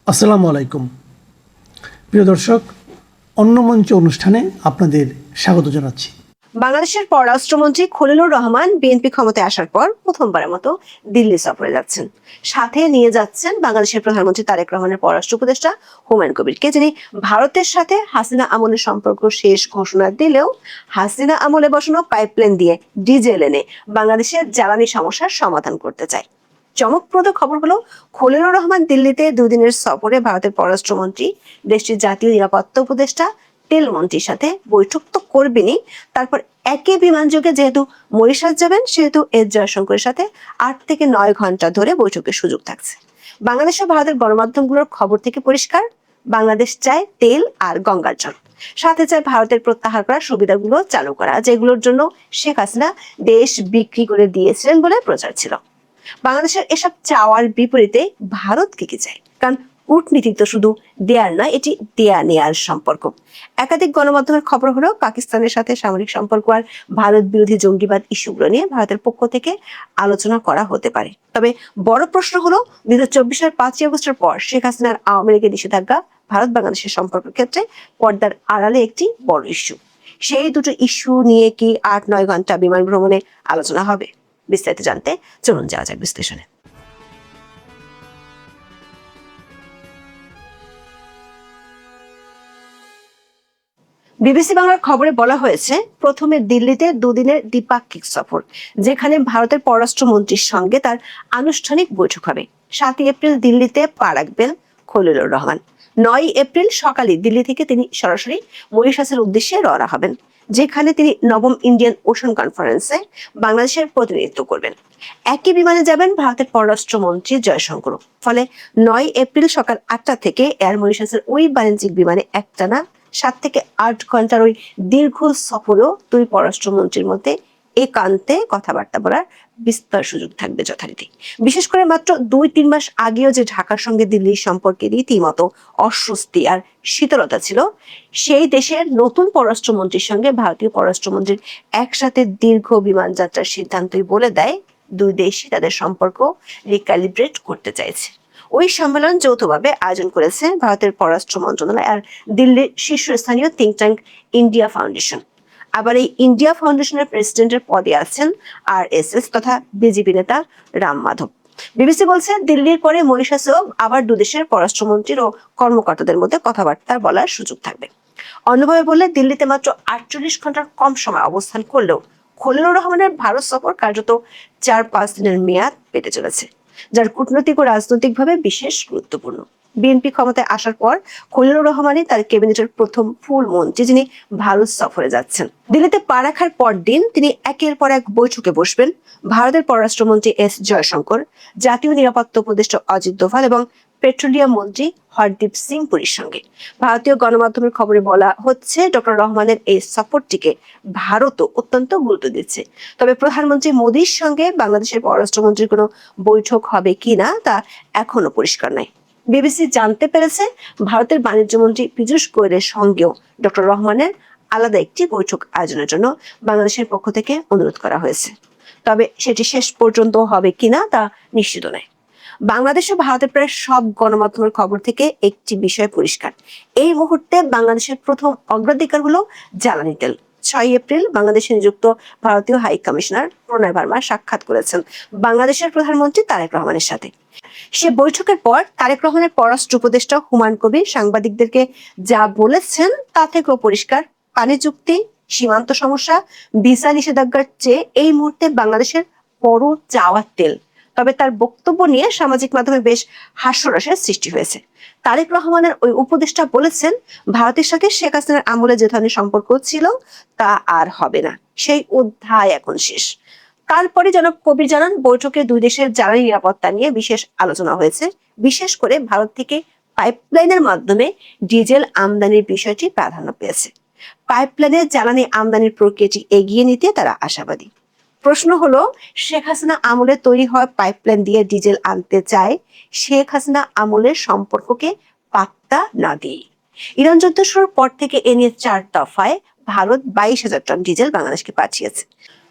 আসসালামু আলাইকুম প্রিয় দর্শক, অন্য মঞ্চ অনুষ্ঠানে আপনাদের স্বাগত জানাচ্ছি। বাংলাদেশের পররাষ্ট্রমন্ত্রী খলিলুর রহমান বিএনপি ক্ষমতায় আসার পর প্রথমবারের মতো দিল্লি সফরে যাচ্ছেন। সাথে নিয়ে যাচ্ছেন বাংলাদেশের প্রধানমন্ত্রী তারেক রহমানের পররাষ্ট্র উপদেষ্টা হুমায়ুন কবিরকে, যিনি ভারতের সাথে হাসিনা আমলের সম্পর্ক শেষ ঘোষণা দিলেও হাসিনা আমলে বসানো পাইপলাইন দিয়ে ডিজেল এনে বাংলাদেশের জ্বালানি সমস্যার সমাধান করতে চায়। চমকপ্রদ খবর হলো, খলিলুর রহমান দিল্লিতে দুদিনের সফরে ভারতের পররাষ্ট্রমন্ত্রী, দেশটির জাতীয় নিরাপত্তা উপদেষ্টা, তেল মন্ত্রীর সাথে বৈঠক তো করবেনই, তারপর একই বিমানযোগে যেহেতু মরিশাস যাবেন, সেহেতু এস জয়শঙ্করের সাথে 8 থেকে 9 ঘন্টা ধরে বৈঠকের সুযোগ থাকছে। বাংলাদেশ ও ভারতের গণমাধ্যমগুলোর খবর থেকে পরিষ্কার, বাংলাদেশ চায় তেল আর গঙ্গার জল, সাথে চায় ভারতের প্রত্যাহার করার সুবিধাগুলো চালু করা, যেগুলোর জন্য শেখ হাসিনা দেশ বিক্রি করে দিয়েছিলেন বলে প্রচার ছিল। বাংলাদেশের এসব চাওয়ার বিপরীতে ভারত কি চায়? কারণ কূটনীতি তো শুধু দেয়ার নয়, এটি দেয়া নেয়ার সম্পর্ক। একাধিক গণমাধ্যমের খবর হলো, পাকিস্তানের সাথে সামরিক সম্পর্ক আর ভারত বিরোধী জঙ্গিবাদ ইস্যুগুলো নিয়ে ভারতের পক্ষ থেকে আলোচনা করা হতে পারে। তবে বড় প্রশ্ন হলো, 2024 সালের 5ই আগস্টের পর শেখ হাসিনার আওয়ামী লীগের নিষেধাজ্ঞা ভারত বাংলাদেশের সম্পর্কের ক্ষেত্রে পর্দার আড়ালে একটি বড় ইস্যু। সেই দুটো ইস্যু নিয়ে কি 8-9 ঘন্টা বিমান ভ্রমণে আলোচনা হবে? বিস্তারিত জানতে চলুন যাওয়া যাক বিশ্লেষণে। বিবিসি বাংলার খবরে বলা হয়েছে, প্রথমে দিল্লিতে দুদিনের দ্বিপাক্ষিক সফর, যেখানে ভারতের পররাষ্ট্রমন্ত্রীর সঙ্গে তার আনুষ্ঠানিক বৈঠক হবে। 7ই এপ্রিল দিল্লিতে পা রাখবেন খলিলুর রহমান। 9ই এপ্রিল সকালে দিল্লি থেকে তিনি সরাসরি মরিশাসের উদ্দেশ্যে রওনা হবেন, যেখানে তিনি নবম ইন্ডিয়ান ওশান কনফারেন্সে বাংলাদেশের প্রতিনিধিত্ব করবেন। একই বিমানে যাবেন ভারতের পররাষ্ট্রমন্ত্রী জয়শঙ্কর। ফলে 9ই এপ্রিল সকাল 8টা থেকে এয়ার মরিশাসের ওই বাণিজ্যিক বিমানে একটানা 7 থেকে 8 ঘন্টার ওই দীর্ঘ সফরেও দুই পররাষ্ট্রমন্ত্রীর মধ্যে একান্তে কথাবার্তা বলার বিস্তর সুযোগ থাকবে যথারীতি। বিশেষ করে মাত্র 2-3 মাস আগেও যে ঢাকার সঙ্গে দিল্লির সম্পর্কে রীতিমতো অস্বস্তি আর শীতলতা ছিল, সেই দেশের নতুন পররাষ্ট্রমন্ত্রীর সঙ্গে ভারতীয় পররাষ্ট্রমন্ত্রীর একসাথে দীর্ঘ বিমান যাত্রার সিদ্ধান্তই বলে দেয় দুই দেশই তাদের সম্পর্ক রিক্যালিব্রেট করতে চাইছে। ওই সম্মেলন যৌথভাবে আয়োজন করেছে ভারতের পররাষ্ট্র মন্ত্রণালয় আর দিল্লির শীর্ষস্থানীয় থিঙ্ক ট্যাঙ্ক ইন্ডিয়া ফাউন্ডেশন। আবার এই ইন্ডিয়া ফাউন্ডেশনের প্রেসিডেন্টের পদে আছেন আরএসএস তথা বিজেপি নেতা রাম মাধব। বিবিসি বলছে, দিল্লির পরে মরিশাসেও আবার দুদেশের পররাষ্ট্রমন্ত্রীর ও কর্মকর্তাদের মধ্যে কথাবার্তা বলার সুযোগ থাকবে। অন্যভাবে বললে, দিল্লিতে মাত্র 48 ঘন্টার কম সময় অবস্থান করলেও খলিলুর রহমানের ভারত সফর কার্যত 4-5 দিনের মেয়াদ পেতে চলেছে, যার কূটনৈতিক ও রাজনৈতিকভাবে বিশেষ গুরুত্বপূর্ণ। বিএনপি ক্ষমতায় আসার পর খলিলুর রহমানই তার ক্যাবিনেটের প্রথম ফুল মন্ত্রী, যিনি ভারত সফরে যাচ্ছেন। দিল্লিতে পা রাখার পর দিন তিনি একের পর এক বৈঠকে বসবেন ভারতের পররাষ্ট্রমন্ত্রী এস জয়শঙ্কর, জাতীয় নিরাপত্তা উপদেষ্টা অজিত দোভাল এবং পেট্রোলিয়াম মন্ত্রী হরদীপ সিং পুরীর সঙ্গে। ভারতীয় গণমাধ্যমের খবরে বলা হচ্ছে, ডক্টর রহমানের এই সফরটিকে ভারতও অত্যন্ত গুরুত্ব দিচ্ছে। তবে প্রধানমন্ত্রী মোদীর সঙ্গে বাংলাদেশের পররাষ্ট্রমন্ত্রীর কোনো বৈঠক হবে কিনা তা এখনো পরিষ্কার নয়। বিবিসি জানতে পেরেছে, ভারতের বাণিজ্য মন্ত্রী পীযূষ গোয়েলের সঙ্গেও ডক্টর রহমানের আলাদা একটি বৈঠক আয়োজনের জন্য বাংলাদেশের পক্ষ থেকে অনুরোধ করা হয়েছে। তবে সেটি শেষ পর্যন্ত হবে কিনা তা নিশ্চিত নয়। বাংলাদেশ ও ভারতের প্রায় সব গণমাধ্যমের খবর থেকে একটি বিষয় পরিষ্কার, এই মুহূর্তে বাংলাদেশের প্রথম অগ্রাধিকার হলো জ্বালানি তেল। 6ই এপ্রিল বাংলাদেশে নিযুক্ত ভারতীয় হাই কমিশনার প্রণয় ভার্মা সাক্ষাৎ করেছেন বাংলাদেশের প্রধানমন্ত্রী তারেক রহমানের সাথে। সে বৈঠকের পর তারেক রহমানের পররাষ্ট্র উপদেষ্টা হুমায়ুন কবির সাংবাদিকদেরকে যা বলেছেন তা থেকেও পরিষ্কার, পানি চুক্তি, সীমান্ত সমস্যা, ভিসা নিষেধাজ্ঞার চেয়ে এই মুহূর্তে বাংলাদেশের বড় চাওয়ার তেল। তবে তার বক্তব্য নিয়ে সামাজিক মাধ্যমে বেশ হাস্যরসের সৃষ্টি হয়েছে। তারেক রহমানের ওই উপদেষ্টা বলেছেন, ভারতের সাথে শেখ হাসিনার আমলে যে ধরনের সম্পর্ক ছিল তা আর হবে না, সেই অধ্যায় এখন শেষ। তারপরে জনাব কবির জানান, বৈঠকে দুই দেশের জ্বালানি নিরাপত্তা নিয়ে বিশেষ আলোচনা হয়েছে। বিশেষ করে ভারত থেকে পাইপলাইনের মাধ্যমে ডিজেল আমদানির বিষয়টি প্রাধান্য পেয়েছে। পাইপলাইনের জ্বালানি আমদানির প্রক্রিয়াটি এগিয়ে নিতে তারা আশাবাদী। প্রশ্ন হলো, শেখ হাসিনা আমলে তৈরি হওয়া পাইপলাইন দিয়ে ডিজেল আনতে চায় শেখ হাসিনা আমলের সম্পর্ককে পাত্তা না দিয়ে। ইরান যুদ্ধ শুরুর পর থেকে এ নিয়ে 4 দফায় ভারত 22,000 টন ডিজেল বাংলাদেশকে পাঠিয়েছে।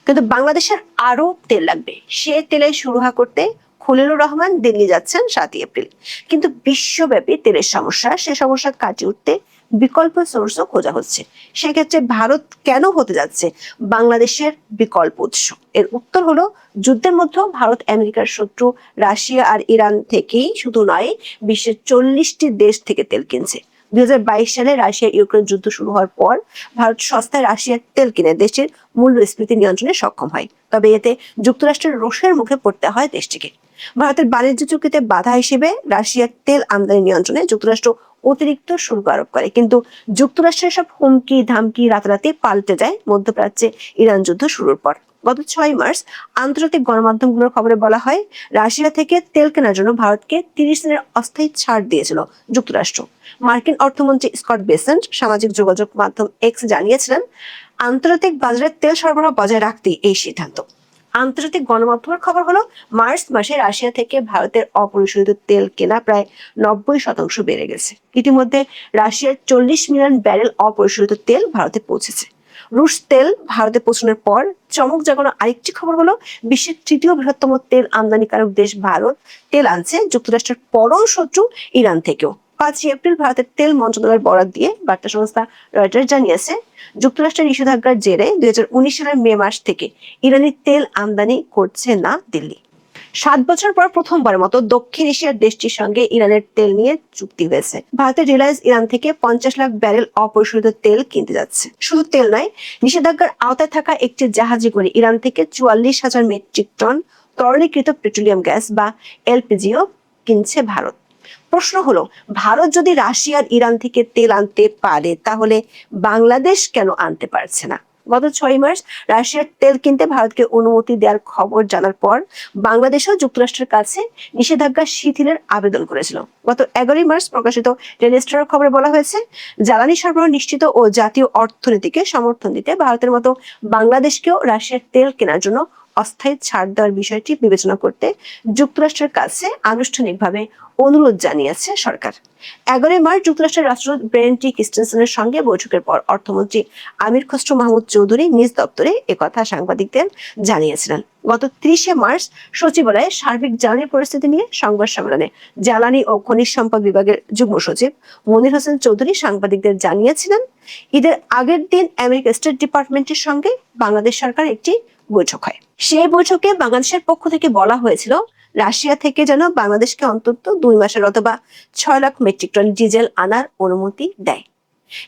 কিন্তু বাংলাদেশের আরো তেল লাগবে। সে তেলের সুরাহা করতে খলিলুর রহমান দিল্লি যাচ্ছেন 7 এপ্রিল। কিন্তু বিশ্বব্যাপী তেলের সমস্যা, সে সমস্যা কাটিয়ে উঠতে বিকল্প সোর্সও খোঁজা হচ্ছে। সেক্ষেত্রে ভারত কেন হতে যাচ্ছে বাংলাদেশের বিকল্প উৎস? এর উত্তর হলো, যুদ্ধের মধ্যে ভারত আমেরিকার শত্রু রাশিয়া আর ইরান থেকেই শুধু নয়, বিশ্বের 40টি দেশ থেকে তেল কিনছে। 2022 সালে রাশিয়া ইউক্রেন যুদ্ধ শুরু হওয়ার পর ভারত সস্তায় রাশিয়ার তেল কিনে দেশের মূল্যস্ফীতি নিয়ন্ত্রণে সক্ষম হয়। তবে এতে যুক্তরাষ্ট্রের রোষের মুখে পড়তে হয় দেশটিকে। ভারতের বাণিজ্য চুক্তিতে বাধা হিসেবে রাশিয়ার তেল আমদানি নিয়ন্ত্রণে যুক্তরাষ্ট্র অতিরিক্ত শুল্ক আরোপ করে। কিন্তু যুক্তরাষ্ট্রের সব হুমকি ধামকি রাতারাতি পাল্টে যায় মধ্যপ্রাচ্যে ইরান যুদ্ধ শুরুর পর। গত 6 মার্চ আন্তর্জাতিক গণমাধ্যমগুলোর খবরে বলা হয়, রাশিয়া থেকে তেল কেনার জন্য ভারতকে 30 দিনের অস্থায়ী ছাড় দিয়েছিল যুক্তরাষ্ট্র। মার্কিন অর্থমন্ত্রী স্কট বেসেন্ট সামাজিক যোগাযোগ মাধ্যম এক্স জানিয়েছিলেন, আন্তর্জাতিক বাজারে তেল সরবরাহ বজায় রাখতেই এই সিদ্ধান্ত। আন্তর্জাতিক গণমাধ্যমের খবর হলো, মার্চ মাসে রাশিয়া থেকে ভারতের অপরিশোধিত তেল কেনা প্রায় 90% বেড়ে গেছে। ইতিমধ্যে রাশিয়ার 40 মিলিয়ন ব্যারেল অপরিশোধিত তেল ভারতে পৌঁছেছে। রুশ তেল ভারতে পৌঁছানোর পর চমক জাগানো আরেকটি খবর হলো, বিশ্বের 3য় বৃহত্তম তেল আমদানিকারক দেশ ভারত তেল আনছে যুক্তরাষ্ট্রের পরম শত্রু ইরান থেকেও। 5 এপ্রিল ভারতের তেল মন্ত্রণালয়ের বরাত দিয়ে বার্তা সংস্থা রয়টার্স জানিয়েছে, যুক্তরাষ্ট্রের নিষেধাজ্ঞার জেরে 2019 সালের মে মাস থেকে ইরানি তেল আমদানি করছে না দিল্লি। 7 বছর পর প্রথমবারের মতো দক্ষিণ এশিয়ার দেশটির সঙ্গে ইরানের তেল নিয়ে চুক্তি হয়েছে। ভারতের রিলায়েন্স ইরান থেকে 50 লাখ ব্যারেল অপরিশোধিত তেল কিনতে যাচ্ছে। শুধু তেল নয়, নিষেধাজ্ঞার আওতায় থাকা একটি জাহাজে করে ইরান থেকে 44,000 মেট্রিক টন তরলীকৃত পেট্রোলিয়াম গ্যাস বা এলপিজিও কিনছে ভারত। প্রশ্ন হলো, ভারত যদি রাশিয়ার ইরান থেকে তেল আনতে পারে, তাহলে বাংলাদেশ কেন আনতে পারছে না? গত 6 মার্চ রাশিয়ার তেল কিনতে ভারতকে অনুমতি দেওয়ার খবর জানার পর বাংলাদেশও যুক্তরাষ্ট্রের কাছে নিষেধাজ্ঞা শিথিলের আবেদন করেছিল। গত 11 মার্চ প্রকাশিত টেলিস্টারের খবরে বলা হয়েছে, জ্বালানি সরবরাহ নিশ্চিত ও জাতীয় অর্থনীতিকে সমর্থন দিতে ভারতের মতো বাংলাদেশকেও রাশিয়ার তেল কেনার জন্য অস্থায়ী ছাড় দেওয়ার বিষয়টি বিবেচনা করতে যুক্তরাষ্ট্রের কাছে আনুষ্ঠানিকভাবে অনুরোধ জানিয়েছে সরকার। 11 মার্চ যুক্তরাষ্ট্রের রাষ্ট্রদূত ব্রেন্ট ক্রিস্টেনসেনের সঙ্গে বৈঠকের পর অর্থমন্ত্রী আমির খসরু মাহমুদ চৌধুরী নিজ দপ্তরে একথা সাংবাদিকদের জানিয়েছিলেন। গত 30 মার্চ সচিবালয়ে সার্বিক জ্বালানি পরিস্থিতি নিয়ে সংবাদ সম্মেলনে জ্বালানি ও খনিজ সম্পদ বিভাগের যুগ্ম সচিব মনির হোসেন চৌধুরী সাংবাদিকদের জানিয়েছিলেন, ঈদের আগের দিন আমেরিকা স্টেট ডিপার্টমেন্টের সঙ্গে বাংলাদেশ সরকার একটি বৈঠক হয়। সেই বৈঠকে বাংলাদেশের পক্ষ থেকে বলা হয়েছিল, রাশিয়া থেকে যেন বাংলাদেশকে অন্তত 2 মাসের অথবা 6 লাখ মেট্রিক টন ডিজেল আনার অনুমতি দেয়।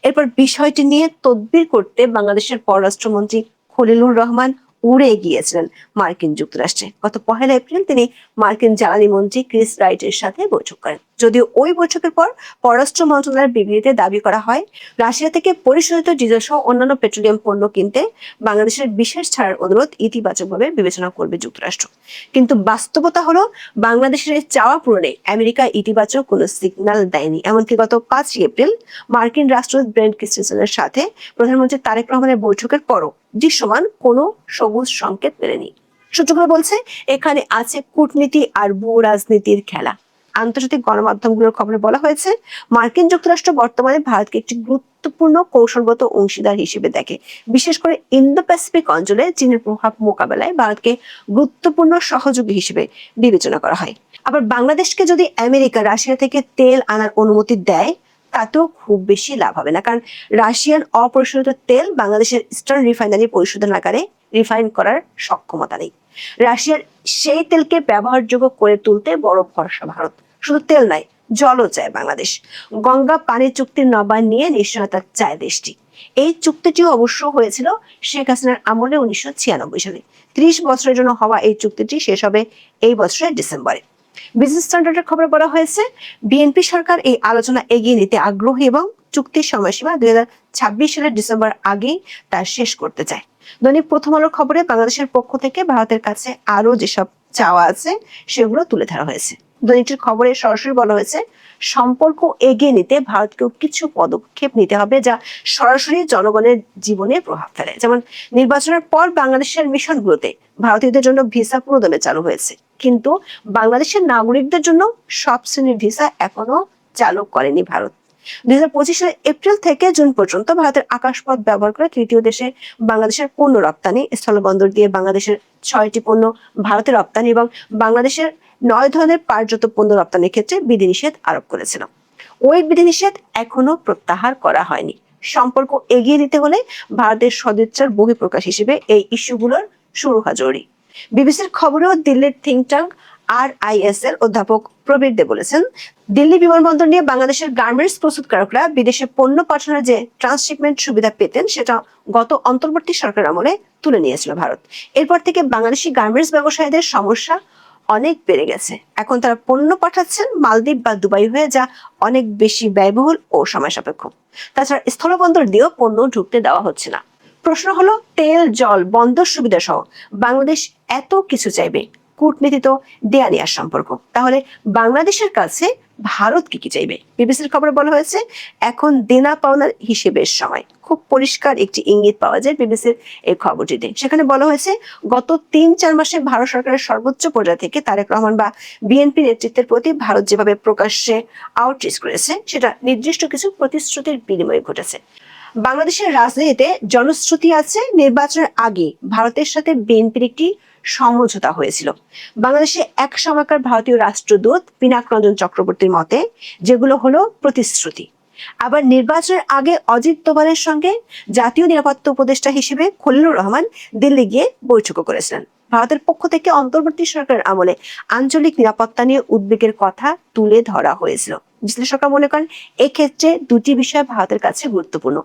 এরপর বিষয়টি নিয়ে তদবির করতে বাংলাদেশের পররাষ্ট্রমন্ত্রী খলিলুর রহমান উড়ে গিয়েছিলেন মার্কিন যুক্তরাষ্ট্রে। গত 1 এপ্রিল তিনি মার্কিন জ্বালানি মন্ত্রী ক্রিস রাইটের সাথে বৈঠক করেন। যদিও ওই বৈঠকের পর পররাষ্ট্র মন্ত্রণালয়ের বিবৃতিতে দাবি করা হয়, রাশিয়া থেকে পরিশোধিত ডিজেল সহ অন্যান্য পেট্রোলিয়াম পণ্য কিনতে বাংলাদেশের বিশেষ ছাড়ের অনুরোধ ইতিবাচকভাবে বিবেচনা করবে যুক্তরাষ্ট্র। কিন্তু বাস্তবতা হলো, বাংলাদেশের চাওয়া পূরণে আমেরিকা ইতিবাচক কোনো সিগন্যাল দেয়নি। এমনকি গত 5 এপ্রিল মার্কিন রাষ্ট্রদূত ব্রেন্ট ক্রিস্টেনসেনের সাথে প্রধানমন্ত্রী তারেক রহমানের বৈঠকের পরও দৃশ্যমান কোনো সবুজ সংকেত মেলেনি। সূত্রগুলো বলছে, এখানে আছে কূটনীতি আর ভূ রাজনীতির খেলা। আন্তর্জাতিক গণমাধ্যমগুলোর খবরে বলা হয়েছে, মার্কিন যুক্তরাষ্ট্র বর্তমানে ভারতকে একটি গুরুত্বপূর্ণ কৌশলগত অংশীদার হিসেবে দেখে। বিশেষ করে ইন্দো প্যাসিফিক অঞ্চলে চীনের প্রভাব মোকাবেলায় ভারতকে গুরুত্বপূর্ণ সহযোগী হিসেবে বিবেচনা করা হয়। আবার বাংলাদেশকে যদি আমেরিকা রাশিয়া থেকে তেল আনার অনুমতি দেয়, তাতেও খুব বেশি লাভ হবে না, কারণ রাশিয়ান অপরিশোধিত তেল বাংলাদেশের ইস্টার্ন রিফাইনারি পরিশোধনাগারে রিফাইন করার সক্ষমতা নেই। রাশিয়ার সেই তেলকে ব্যবহারযোগ্য করে তুলতে বড় ভরসা ভারত। শুধু তেল নয়, জলও চায় বাংলাদেশ। গঙ্গা পানি চুক্তির নবায়ন নিয়ে নিশ্চয়তা চায় দেশটি। এই চুক্তিটিও অবশ্য হয়েছিল শেখ হাসিনার আমলে 1996 সালে। 30 বছরের জন্য হওয়া এই চুক্তিটি শেষ হবে এই বছরের ডিসেম্বরে। বিজনেস স্ট্যান্ডার্ডের খবরে বলা হয়েছে, বিএনপি সরকার এই আলোচনা এগিয়ে নিতে আগ্রহী এবং চুক্তির সময়সীমা 2026 সালের ডিসেম্বর আগেই তা শেষ করতে চায়। দৈনিক প্রথম আলোর খবরে বাংলাদেশের পক্ষ থেকে ভারতের কাছে আরো যেসব চাওয়া আছে সেগুলো তুলে ধরা হয়েছে। দৈনিকটির খবরে সরাসরি বলা হয়েছে, সম্পর্ক এগিয়ে নিতে ভারতকেও কিছু পদক্ষেপ নিতে হবে যা সরাসরি জনগণের জীবনে প্রভাব ফেলে। যেমন নির্বাচনের পর বাংলাদেশের মিশনগুলোতে ভারতীয়দের জন্য ভিসা পুরোদমে চালু হয়েছে, কিন্তু বাংলাদেশের নাগরিকদের জন্য সব শ্রেণীর ভিসা এখনো চালু করেনি ভারত। সালের এপ্রিল থেকে জুন পর্যন্ত ভারতের আকাশপথ ব্যবহার করে তৃতীয় দেশে বাংলাদেশের পণ্য রপ্তানি, স্থলবন্দর দিয়ে বাংলাদেশের 6টি পণ্য ভারতে রপ্তানি এবং বাংলাদেশের 9 ধরনের পাটজাত পণ্য রপ্তানির ক্ষেত্রে বিধিনিষেধ আরোপ করেছিল। ওই বিধিনিষেধ এখনো প্রত্যাহার করা হয়নি। সম্পর্ক এগিয়ে দিতে হলে ভারতের সদিচ্ছার বহিঃপ্রকাশ হিসেবে এই ইস্যুগুলোর শুরু হওয়া জরুরি। বিবিসির খবরেও দিল্লির থিঙ্ক ট্যাঙ্ক RIS এর অধ্যাপক প্রবীর দে বলেছেন, দিল্লি বিমানবন্দর নিয়ে বাংলাদেশের গার্মেন্টস প্রস্তুতকারকরা বিদেশে পণ্য পাঠানোর যে ট্রান্সশিপমেন্ট সুবিধা পেতেন সেটা গত অন্তর্বর্তী সরকার আমলে তুলে নিয়েছিল ভারত। এরপর থেকে বাংলাদেশি গার্মেন্টস ব্যবসায়ীদের সমস্যা অনেক বেড়ে গেছে। এখন তারা পণ্য পাঠাচ্ছেন মালদ্বীপ বা দুবাই হয়ে, যা অনেক বেশি ব্যয়বহুল ও সময় সাপেক্ষ। তাছাড়া স্থলবন্দর দিয়েও পণ্য ঢুকতে দেওয়া হচ্ছে না। প্রশ্ন হলো, তেল, জল, বন্দর সুবিধা সহ বাংলাদেশ এত কিছু চাইবে, কূটনীতি তো দেয়া নেয়ার সম্পর্ক, তাহলে বাংলাদেশের কাছে ভারত কি চাইবে? বিবিসির খবরে বলা হয়েছে, এখন দেনা পাওনার হিসেবের সময়। খুব পরিষ্কার একটি ইঙ্গিত পাওয়া যায় বিবিসির এই খবরটিতে। সেখানে বলা হয়েছে, গত 3-4 মাসে ভারত সরকারের সর্বোচ্চ পর্যায় থেকে তারেক রহমান বা বিএনপি নেতৃত্বের প্রতি ভারত যেভাবে প্রকাশ্যে আউটরিচ করেছে, সেটা নির্দিষ্ট কিছু প্রতিশ্রুতির বিনিময়ে ঘটেছে। বাংলাদেশের রাজনীতিতে জনশ্রুতি আছে, নির্বাচনের আগে ভারতের সাথে বিএনপির একটি সমঝোতা হয়েছিল। বাংলাদেশে এক সময়কার ভারতীয় রাষ্ট্রদূত পিনাক রঞ্জন চক্রবর্তীর মতে যেগুলো হলো প্রতিশ্রুতি। আবার নির্বাচনের আগে অজিত দোভালের সঙ্গে জাতীয় নিরাপত্তা উপদেষ্টা হিসেবে খলিলুর রহমান দিল্লি গিয়ে বৈঠকও করেছিলেন। ভারতের পক্ষ থেকে অন্তর্বর্তী সরকারের আমলে আঞ্চলিক নিরাপত্তা নিয়ে উদ্বেগের কথা তুলে ধরা হয়েছিল। বিশ্লেষকরা মনে করেন, এক্ষেত্রে দুটি বিষয় ভারতের কাছে গুরুত্বপূর্ণ।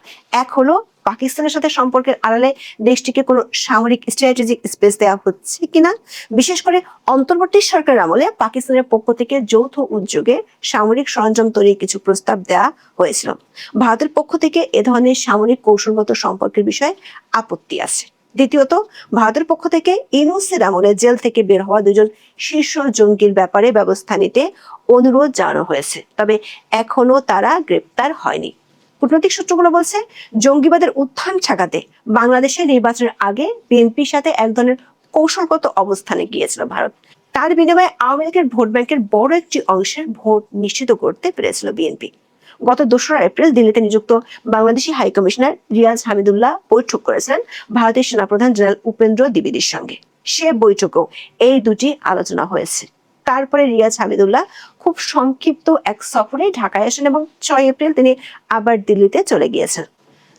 এক হলো, পাকিস্তানের সাথে সম্পর্কের আড়ালে দেশটিকে কোনো সামরিক স্ট্র্যাটেজিক স্পেস দেওয়া হচ্ছে কিনা। বিশেষ করে অন্তর্বর্তী সরকারের আমলে পাকিস্তানের পক্ষ থেকে যৌথ উদ্যোগে সামরিক সরঞ্জাম তৈরির কিছু প্রস্তাব দেওয়া হয়েছিল। ভারতের পক্ষ থেকে এ ধরনের সামরিক কৌশলগত সম্পর্কের বিষয়ে আপত্তি আছে। দ্বিতীয়ত, ভারতের পক্ষ থেকে ইউনূসের আমলে জেল থেকে বের হওয়া 2 জন শীর্ষ জঙ্গির ব্যাপারে ব্যবস্থা নিতে অনুরোধ জানানো হয়েছে, তবে এখনো তারা গ্রেপ্তার হয়নি। কূটনৈতিক সূত্রগুলো বলছে, জঙ্গিবাদের উত্থান ঠেকাতে বাংলাদেশের নির্বাচনের আগে বিএনপির সাথে এক ধরনের কৌশলগত অবস্থানে গিয়েছিল ভারত। তার বিনিময়ে আওয়ামী লীগের ভোট ব্যাংকের বড় একটি অংশের ভোট নিশ্চিত করতে পেরেছিল বিএনপি। গত 2রা এপ্রিল দিল্লিতে নিযুক্ত বাংলাদেশি হাই কমিশনার রিয়াজ হামিদুল্লাহ বৈঠক করেছিলেন ভারতের সেনাপ্রধান জেনারেল উপেন্দ্র দ্বিবেদীর সঙ্গে। সে বৈঠকেও এই দুটি আলোচনা হয়েছে। তারপরে রিয়াজ হামিদুল্লাহ খুব সংক্ষিপ্ত এক সফরে ঢাকায় আসেন এবং 6 এপ্রিল তিনি আবার দিল্লিতে চলে গিয়েছেন।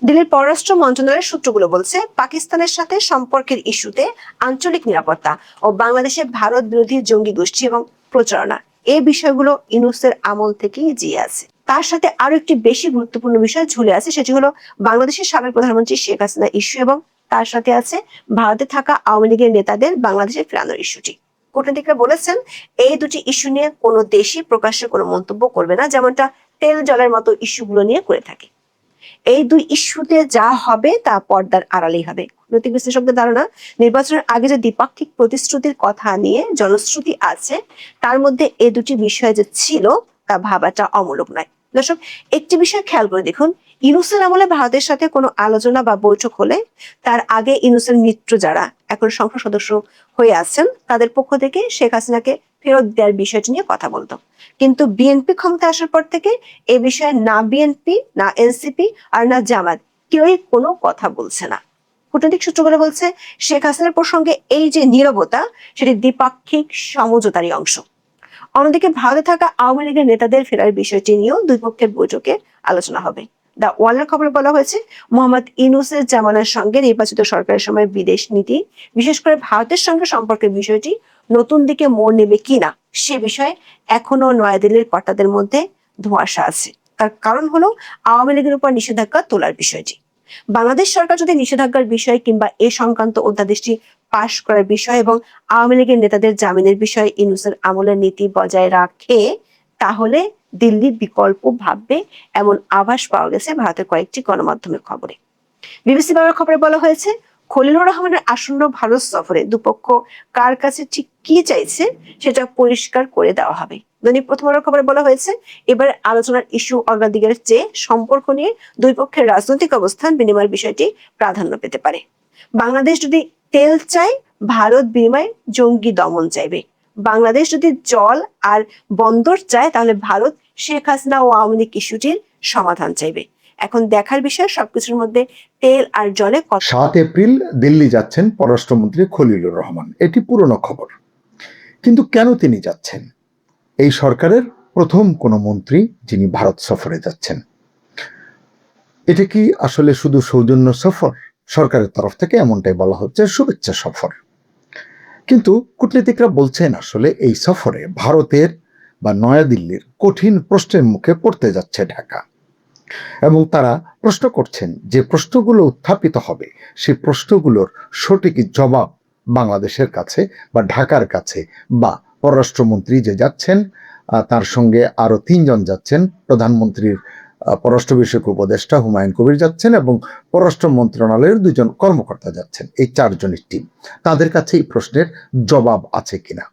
দিল্লির পররাষ্ট্র মন্ত্রণালয়ের সূত্রগুলো বলছে, পাকিস্তানের সাথে সম্পর্কের ইস্যুতে আঞ্চলিক নিরাপত্তা ও বাংলাদেশে ভারত বিরোধী জঙ্গি গোষ্ঠী এবং প্রচারণা, এই বিষয়গুলো ইউনূসের আমল থেকেই জিয়ে আছে। তার সাথে আরো একটি বেশি গুরুত্বপূর্ণ বিষয় ঝুলে আছে, সেটি হলো বাংলাদেশের সাবেক প্রধানমন্ত্রী শেখ হাসিনা ইস্যু এবং তার সাথে আছে ভারতে থাকা আওয়ামী লীগের নেতাদের বাংলাদেশে ফেরানোর ইস্যুটি। কূটনীতিকরা বলেছেন, এই দুটি ইস্যু নিয়ে কোনো দেশই প্রকাশ্যে কোনো মন্তব্য করবে না, যেমনটা তেল জলের মতো ইস্যুগুলো নিয়ে করে থাকে। এই দুই ইস্যুতে যা হবে তা পর্দার আড়ালেই হবে। নৈতিক বিশ্লেষকদের ধারণা, নির্বাচনের আগে যে দ্বিপাক্ষিক প্রতিশ্রুতির কথা নিয়ে জনশ্রুতি আছে, তার মধ্যে এই দুটি বিষয় যে ছিল তা ভাবাটা অমূলক নয়। দর্শক, একটি বিষয় খেয়াল করে দেখুন, ইউনূসের আমলে ভারতের সাথে কোনো আলোচনা বা বৈঠক হলে তার আগে ইউনূসের মিত্র যারা এখন সংসদ সদস্য হয়ে আছেন, তাদের পক্ষ থেকে শেখ হাসিনাকে ফেরত দেওয়ার বিষয়টি নিয়ে কথা বলতো। কিন্তু বিএনপি ক্ষমতা আসার পর থেকে এ বিষয়ে না বিএনপি, না এনসিপি আর না জামাত কেউই কোনো কথা বলছে না। কূটনৈতিক সূত্রগুলো বলছে, শেখ হাসিনার প্রসঙ্গে এই যে নীরবতা, সেটি দ্বিপাক্ষিক সমঝোতারই অংশ। অন্যদিকে ভারতে থাকা আওয়ামী লীগের নেতাদের ফেরার বিষয়টি নিয়েও দুই পক্ষের বৈঠকে আলোচনা হবে। দ্য ওয়ালের খবরে বলা হয়েছে, মোহাম্মদ ইউনূসের জামানার সঙ্গে নির্বাচিত সরকারের সময় বিদেশ নীতি, বিশেষ করে ভারতের সঙ্গে সম্পর্কের বিষয়টি নতুন দিকে মোড় নেবে কিনা সে বিষয়ে এখনো নয়াদিল্লির কর্তাদের মধ্যে ধোঁয়াশা আছে। তার কারণ হলো আওয়ামী লীগের উপর নিষেধাজ্ঞা তোলার বিষয়টি। বাংলাদেশ সরকার যদি নিষেধাজ্ঞার বিষয় কিংবা এ সংক্রান্ত অধ্যাদেশটি পাশ করার বিষয় এবং আওয়ামী লীগের নেতাদের জামিনের বিষয়ে ইউনূসের আমলের নীতি বজায় রাখে, তাহলে দিল্লি বিকল্প ভাববে, এমন আভাস পাওয়া গেছে ভারতের কয়েকটি গণমাধ্যমের খবরে। বিবিসি বাংলার খবরে বলা হয়েছে, খলিলুর রহমানের আসন্ন ভারত সফরে দুপক্ষ কার কাছে ঠিক কি চাইছে সেটা পরিষ্কার করে দেওয়া হবে। দৈনিক প্রথম আলোর খবরে বলা হয়েছে, এবার আলোচনার ইস্যু অগ্রাধিকারের চেয়ে সম্পর্ক নিয়ে দুই পক্ষের রাজনৈতিক অবস্থান বিনিময়ের বিষয়টি প্রাধান্য পেতে পারে। বাংলাদেশ যদি তেল চায়, ভারত বিনিময়ে জঙ্গি দমন চাইবে। বাংলাদেশ যদি জল আর বন্দর চায়, তাহলে ভারত শেখ হাসিনা ও আওয়ামী লীগ ইস্যুটির সমাধান চাইবে। এখন দেখার বিষয় সবকিছুর মধ্যে তেল আর জলে 7 এপ্রিল দিল্লি যাচ্ছেন পররাষ্ট্রমন্ত্রী খলিলুর রহমান, এটি পুরনো খবর। কিন্তু কেন তিনি যাচ্ছেন? এই সরকারের প্রথম কোনো মন্ত্রী যিনি ভারত সফরে যাচ্ছেন। এটা কি আসলে শুধু সৌজন্য সফর? সরকারের তরফ থেকে এমনটাই বলা হচ্ছে, শুভেচ্ছা সফর। কিন্তু কূটনীতিকরা বলছেন আসলে এই সফরে ভারতের বা নয়াদিল্লির কঠিন প্রশ্নের মুখে পড়তে যাচ্ছে ঢাকা, এবং তারা প্রশ্ন করছেন যে প্রশ্নগুলো উত্থাপিত হবে সেই প্রশ্নগুলোর সঠিক জবাব বাংলাদেশের কাছে বা ঢাকার কাছে, বা পররাষ্ট্রমন্ত্রী যে যাচ্ছেন তার সঙ্গে আরো 3 জন যাচ্ছেন, প্রধানমন্ত্রীর পররাষ্ট্র বিষয়ক উপদেষ্টা হুমায়ুন কবির যাচ্ছেন এবং পররাষ্ট্র মন্ত্রণালয়ের 2 জন কর্মকর্তা যাচ্ছেন। এই 4 জনের টিম, তাদের কাছে এই প্রশ্নের জবাব আছে কিনা।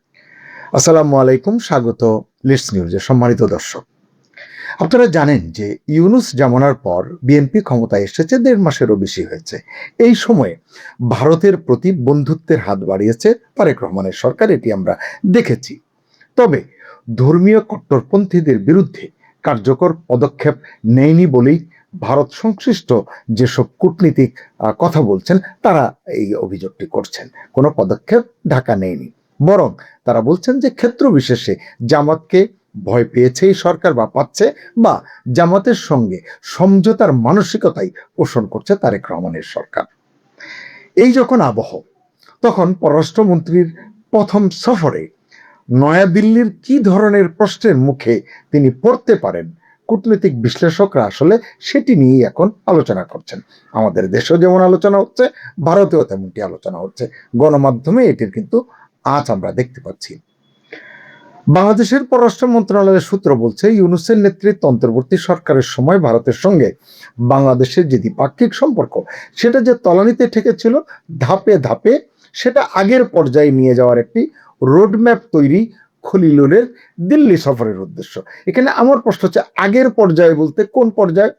আসসালামু আলাইকুম, স্বাগত লিডস নিউজে। সম্মানিত দর্শক, আপনারা জানেন যে ইউনূস জামানার পর বিএনপি ক্ষমতায় এসেছে 1.5 মাসেরও বেশি হয়েছে। এই সময়ে ভারতের প্রতি বন্ধুত্বের হাত বাড়িয়েছে তারেক রহমানের সরকার, এটি আমরা দেখেছি। তবে ধর্মীয় কট্টরপন্থীদের বিরুদ্ধে কার্যকর পদক্ষেপ নেয়নি বলেই ভারত সংশ্লিষ্ট যেসব কূটনীতিক কথা বলছেন তারা এই অভিযোগটি করছেন। কোনো পদক্ষেপ ঢাকা নেয়নি, বরং তারা বলছেন যে ক্ষেত্র বিশেষে জামাতকে ভয় পেয়েছে এই সরকার বা পাচ্ছে, বা জামাতের সঙ্গে সমঝোতার মানসিকতাই পোষণ করছে তারেক রহমানের সরকার। এই যখন আবহ, তখন পররাষ্ট্রমন্ত্রীর প্রথম সফরে নয়াদিল্লির কি ধরনের প্রশ্নের মুখে তিনি পড়তে পারেন, কূটনৈতিক বিশ্লেষকরা আসলে সেটি নিয়েই এখন আলোচনা করছেন। আমাদের দেশেও যেমন আলোচনা হচ্ছে, ভারতেও তেমনটি আলোচনা হচ্ছে। গণমাধ্যমে এটির কিন্তু আজ আমরা দেখতে পাচ্ছি। বাংলাদেশের পররাষ্ট্র মন্ত্রণালয়ের সূত্র বলছে, ইউনূসের নেতৃত্ব অন্তর্বর্তী সরকারের সময় ভারতের সঙ্গে বাংলাদেশের যে দ্বিপাক্ষিক সম্পর্ক সেটা যে তলানিতে ঠেকেছিল, ধাপে ধাপে সেটা আগের পর্যায়ে নিয়ে যাওয়ার একটি রোডম্যাপ তৈরি খলিলুরের দিল্লি সফরের উদ্দেশ্য। এখানে আমার প্রশ্ন হচ্ছে, আগের পর্যায়ে বলতে কোন পর্যায়ে,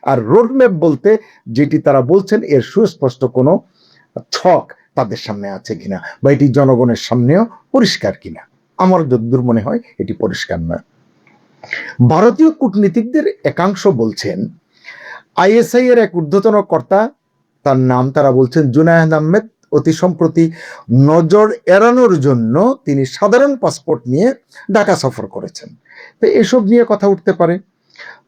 আর রোডম্যাপ বলতে যেটি তারা বলছেন এর সুস্পষ্ট কোনো ছক তাদের সামনে আছে কিনা, বা এটি জনগণের সামনেও পরিষ্কার কিনা। আমার যদ্দূর মনে হয় এটি পরিষ্কার নয়। ভারতীয় কূটনীতিকদের একাংশ বলছেন, আইএসআই এর এক ঊর্ধ্বতন কর্তা, তার নাম তারা বলছেন জুনায়েদ আহমেদ, অতি সম্প্রতি নজর এড়ানোর জন্য তিনি সাধারণ পাসপোর্ট নিয়ে ঢাকা সফর করেছেন। তো এসব নিয়ে কথা উঠতে পারে।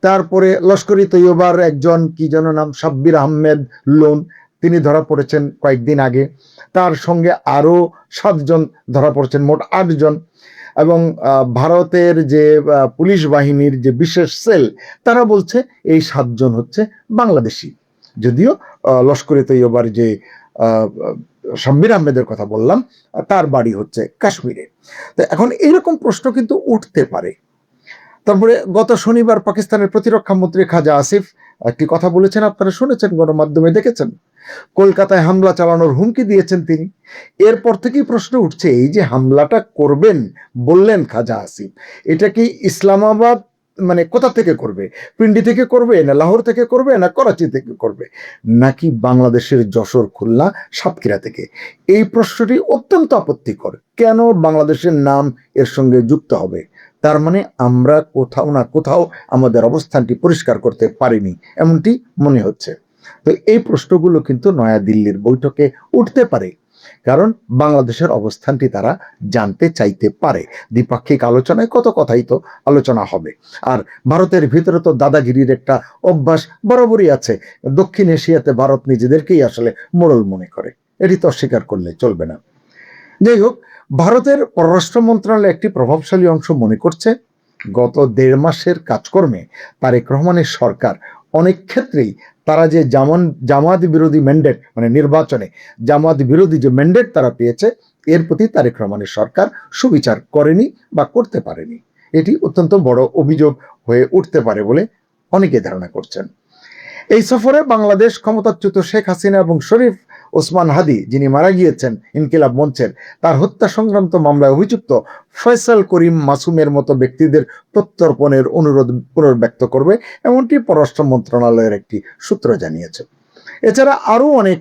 তারপরে লস্করি তৈয়বার একজন কি যেন নাম, সাব্বির আহমেদ লোন, তিনি ধরা পড়েছেন কয়েকদিন আগে। তার সঙ্গে আরো 7 জন ধরা পড়েছেন, মোট 8 জন। এবং ভারতের যে পুলিশ বাহিনীর যে বিশেষ সেল, তারা বলছে এই 7 জন হচ্ছে বাংলাদেশি। যদিও লস্করি তৈয়বার যে সাব্বির আহমেদের কথা বললাম, তার বাড়ি হচ্ছে কাশ্মীরে। তো এখন এইরকম প্রশ্ন কিন্তু উঠতে পারে। তারপরে গত শনিবার পাকিস্তানের প্রতিরক্ষা মন্ত্রী খাজা আসিফ একটি কথা বলেছেন, আপনারা শুনেছেন, গণমাধ্যমে দেখেছেন। কলকাতায় হামলা চালানোর হুমকি দিয়েছেন তিনি। এরপর থেকেই প্রশ্ন উঠছে, এই যে হামলাটা করবেন বললেন খাজা আসিফ, এটা কি ইসলামাবাদ মানে কোথা থেকে করবে? পিন্ডি থেকে করবে, না লাহোর থেকে করবে, না করাচি থেকে করবে, নাকি বাংলাদেশের যশোর, খুলনা, সাতক্ষীরা থেকে? এই প্রশ্নটি অত্যন্ত আপত্তিকর। কেন বাংলাদেশের নাম এর সঙ্গে যুক্ত হবে? তার মানে আমরা কোথাও না কোথাও আমাদের অবস্থানটি পরিষ্কার করতে পারিনি, এমনটি মনে হচ্ছে। তো এই প্রশ্নগুলো কিন্তু নয়াদিল্লির বৈঠকে উঠতে পারে, কারণ বাংলাদেশের অবস্থানটি তারা জানতে চাইতে পারে। দ্বিপাক্ষিক আলোচনায় কত কথাই তো আলোচনা হবে। আর ভারতের ভিতরে তো দাদাগিরির একটা অভ্যাস বরাবরই আছে। দক্ষিণ এশিয়াতে ভারত নিজেদেরকেই আসলে মোড়ল মনে করে, এটি তো অস্বীকার করলে চলবে না। যাই হোক, ভারতের পররাষ্ট্র মন্ত্রণালয় একটি প্রভাবশালী অংশ মনে করছে, গত 1.5 মাসের কাজকর্মে তারেক রহমানের সরকার অনেক ক্ষেত্রেই তারা যে জামাত বিরোধী ম্যান্ডেট, মানে নির্বাচনে জামাত বিরোধী যে ম্যান্ডেট তারা পেয়েছে, এর প্রতি তারেক রহমানের সরকার সুবিচার করেনি বা করতে পারেনি। এটি অত্যন্ত বড় অভিযোগ হয়ে উঠতে পারে বলে অনেকে ধারণা করছেন। এই সফরে বাংলাদেশ ক্ষমতাচ্যুত শেখ হাসিনা এবং শরীফ ওসমান হাদি, যিনি মারা গিয়েছেন ইনকিলাব মঞ্চের, তার হত্যা সংক্রান্ত মামলায় অভিযুক্ত ফয়সাল করিম মাসুমের মতো ব্যক্তিদের প্রত্যর্পণের অনুরোধ পুনর্ব্যক্ত করবে, এমনটি পররাষ্ট্র মন্ত্রণালয়ের একটি সূত্র জানিয়েছে। এছাড়া আরো অনেক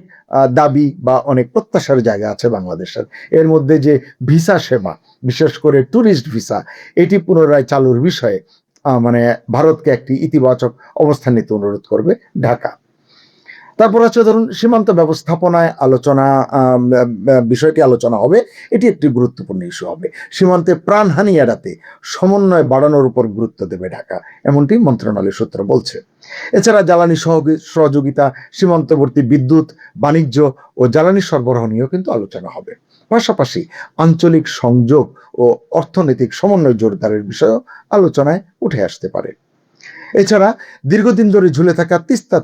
দাবি বা অনেক প্রত্যাশার জায়গা আছে বাংলাদেশের। এর মধ্যে যে ভিসা সেবা, বিশেষ করে ট্যুরিস্ট ভিসা, এটি পুনরায় চালুর বিষয়ে মানে ভারতকে একটি ইতিবাচক অবস্থান নিতে অনুরোধ করবে ঢাকা। তারপর হচ্ছে ধরুন সীমান্ত ব্যবস্থাপনায় আলোচনা, বিষয়টি আলোচনা হবে, এটি একটি গুরুত্বপূর্ণ ইস্যু হবে। সীমান্তে প্রাণহানি এড়াতে সমন্বয় বাড়ানোর উপর গুরুত্ব দেবে ঢাকা, এমনটি মন্ত্রণালয় সূত্র বলছে। এছাড়া জ্বালানি সহযোগিতা, সীমান্তবর্তী বিদ্যুৎ, বাণিজ্য ও জ্বালানি সরবরাহ নিয়েও কিন্তু আলোচনা হবে। পাশাপাশি আঞ্চলিক সংযোগ ও অর্থনৈতিক সমন্বয় জোরদারের বিষয়েও আলোচনায় উঠে আসতে পারে। এছাড়া দীর্ঘদিন ধরে ঝুলে থাকা তিস্তা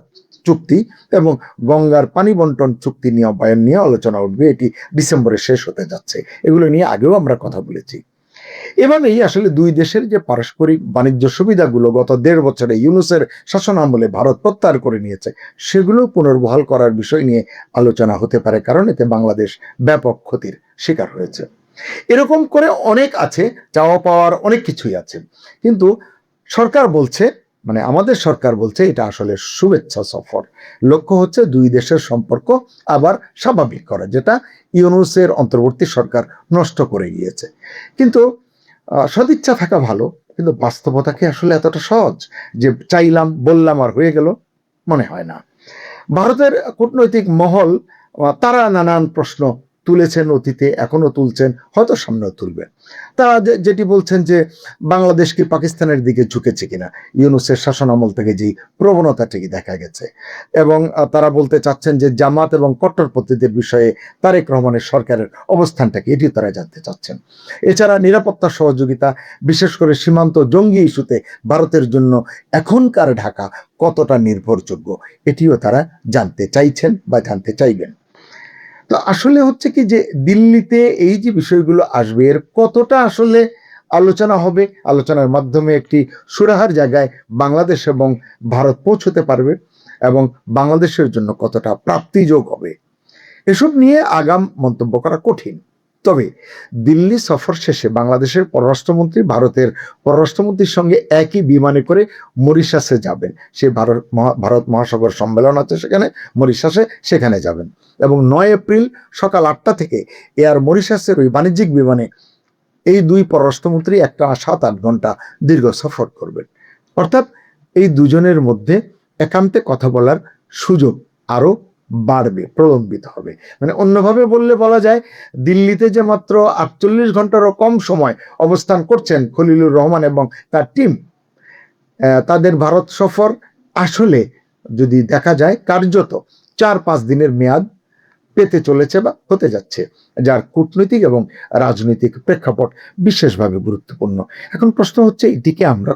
চুক্তি এবং গঙ্গার পানি বন্টন চুক্তি নবায়ন নিয়ে আলোচনা উঠবে, এটি ডিসেম্বরে শেষ হতে যাচ্ছে। এগুলো নিয়ে আগেও আমরা কথা বলেছি। এভাবেই আসলে দুই দেশের যে পারস্পরিক বাণিজ্য সুবিধাগুলো গত 1.5 বছরে ইউনূসের শাসন আমলে ভারত প্রত্যাহার করে নিয়েছে, সেগুলো পুনর্বহাল করার বিষয় নিয়ে আলোচনা হতে পারে, কারণ এতে বাংলাদেশ ব্যাপক ক্ষতির শিকার হয়েছে। এরকম করে অনেক আছে, চাওয়া পাওয়ার অনেক কিছুই আছে, কিন্তু সরকার বলছে, মানে আমাদের সরকার বলছে এটা আসলে শুভেচ্ছা সফর। লক্ষ্য হচ্ছে দুই দেশের সম্পর্ক আবার স্বাভাবিক করা, যেটা ইউনূসের অন্তর্বর্তী সরকার নষ্ট করে গিয়েছে। কিন্তু সদিচ্ছা থাকা ভালো, কিন্তু বাস্তবতা কি আসলে এতটা সহজ যে চাইলাম বললাম আর হয়ে গেল? মনে হয় না। ভারতের কূটনৈতিক মহল তারা নানান প্রশ্ন তুলেছেন অতীতে, এখনো তুলছেন, হয়তো সামনেও তুলবেন। তারা যেটি বলছেন যে বাংলাদেশ কি পাকিস্তানের দিকে ঝুঁকেছে কিনা, ইউনূসের শাসন আমল থেকে যেই প্রবণতাটি দেখা গেছে, এবং তারা বলতে চাচ্ছেন যে জামাত এবং কট্টরপন্থীদের বিষয়ে তারেক রহমানের সরকারের অবস্থানটা কি, এটিও তারা জানতে চাচ্ছেন। এছাড়া নিরাপত্তা সহযোগিতা, বিশেষ করে সীমান্ত জঙ্গি ইস্যুতে ভারতের জন্য এখনকার ঢাকা কতটা নির্ভরযোগ্য, এটিও তারা জানতে চাইছেন বা জানতে চাইবেন। তো আসলে হচ্ছে কি যে দিল্লিতে এই যে বিষয়গুলো আসবে, এর কতটা আসলে আলোচনা হবে, আলোচনার মাধ্যমে একটি সুরাহার জায়গায় বাংলাদেশ এবং ভারত পৌঁছতে পারবে, এবং বাংলাদেশের জন্য কতটা প্রাপ্তিযোগ হবে, এসব নিয়ে আগাম মন্তব্য করা কঠিন। তবে দিল্লি সফর শেষে বাংলাদেশের পররাষ্ট্রমন্ত্রী ভারতের পররাষ্ট্রমন্ত্রীর সঙ্গে একই বিমানে করে মরিশাসে যাবেন। সে ভারত মহাসাগর সম্মেলন আছে সেখানে, মরিশাসে, সেখানে যাবেন। এবং 9 এপ্রিল সকাল 8টা থেকে এয়ার মরিশাসের ওই বাণিজ্যিক বিমানে এই দুই পররাষ্ট্রমন্ত্রী একটা 7-8 ঘন্টা দীর্ঘ সফর করবেন। অর্থাৎ এই দুজনের মধ্যে একান্তে কথা বলার সুযোগ আরো বাড়বে, প্রলম্বিত হবে। মানে অন্যভাবে বললে বলা যায়, দিল্লিতে যে মাত্র 48 ঘন্টারও কম সময় অবস্থান করছেন খলিলুর রহমান এবং তার টিম, তাদের ভারত সফর আসলে যদি দেখা যায় কার্যত 4-5 দিনের মেয়াদ পেতে চলেছে বা হতে যাচ্ছে, যার কূটনৈতিক এবং রাজনৈতিক প্রেক্ষাপট বিশেষভাবে গুরুত্বপূর্ণ। এখন প্রশ্ন হচ্ছে, এটিকে আমরা